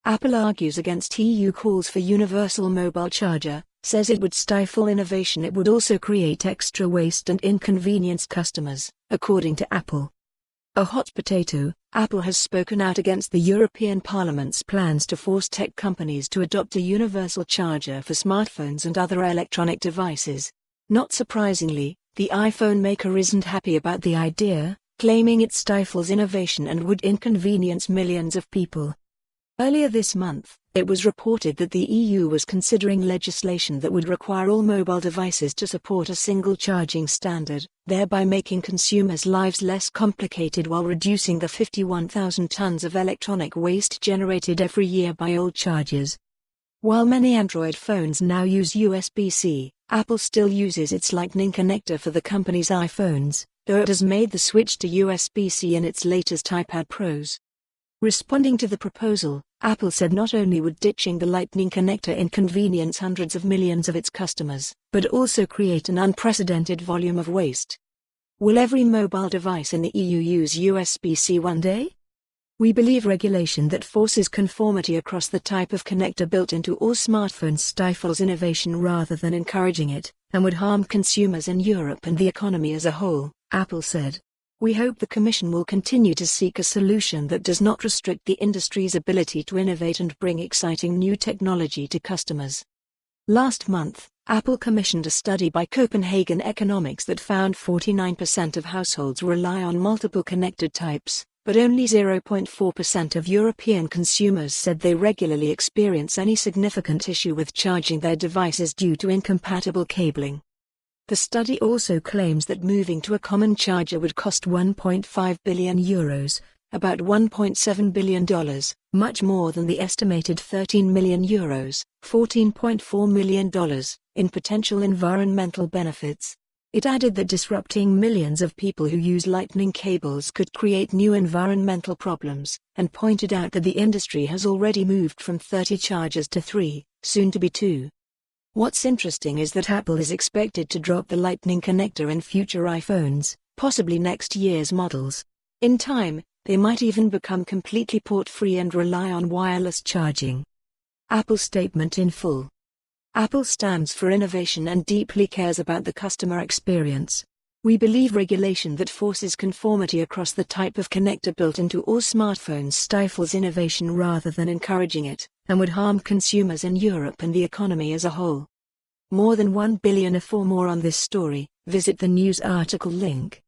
Apple argues against EU calls for universal mobile charger, says it would stifle innovation. It would also create extra waste and inconvenience customers, according to Apple. A hot potato, Apple has spoken out against the European Parliament's plans to force tech companies to adopt a universal charger for smartphones and other electronic devices. Not surprisingly, the iPhone maker isn't happy about the idea, claiming it stifles innovation and would inconvenience millions of people. Earlier this month, it was reported that the EU was considering legislation that would require all mobile devices to support a single charging standard, thereby making consumers' lives less complicated while reducing the 51,000 tons of electronic waste generated every year by old chargers. While many Android phones now use USB-C, Apple still uses its Lightning connector for the company's iPhones, though it has made the switch to USB-C in its latest iPad Pros. Responding to the proposal, Apple said not only would ditching the Lightning connector inconvenience hundreds of millions of its customers, but also create an unprecedented volume of waste. Will every mobile device in the EU use USB-C one day? We believe regulation that forces conformity across the type of connector built into all smartphones stifles innovation rather than encouraging it, and would harm consumers in Europe and the economy as a whole, Apple said. We hope the Commission will continue to seek a solution that does not restrict the industry's ability to innovate and bring exciting new technology to customers. Last month, Apple commissioned a study by Copenhagen Economics that found 49% of households rely on multiple connected types, but only 0.4% of European consumers said they regularly experience any significant issue with charging their devices due to incompatible cabling. The study also claims that moving to a common charger would cost €1.5 billion, about $1.7 billion, much more than the estimated €13 million, $14.4 million, in potential environmental benefits. It added that disrupting millions of people who use Lightning cables could create new environmental problems, and pointed out that the industry has already moved from 30 chargers to 3, soon to be 2. What's interesting is that Apple is expected to drop the Lightning connector in future iPhones, possibly next year's models. In time, they might even become completely port-free and rely on wireless charging. Apple statement in full. Apple stands for innovation and deeply cares about the customer experience. We believe regulation that forces conformity across the type of connector built into all smartphones stifles innovation rather than encouraging it, and would harm consumers in Europe and the economy as a whole. More than 1 billion. For more on this story, visit the news article link.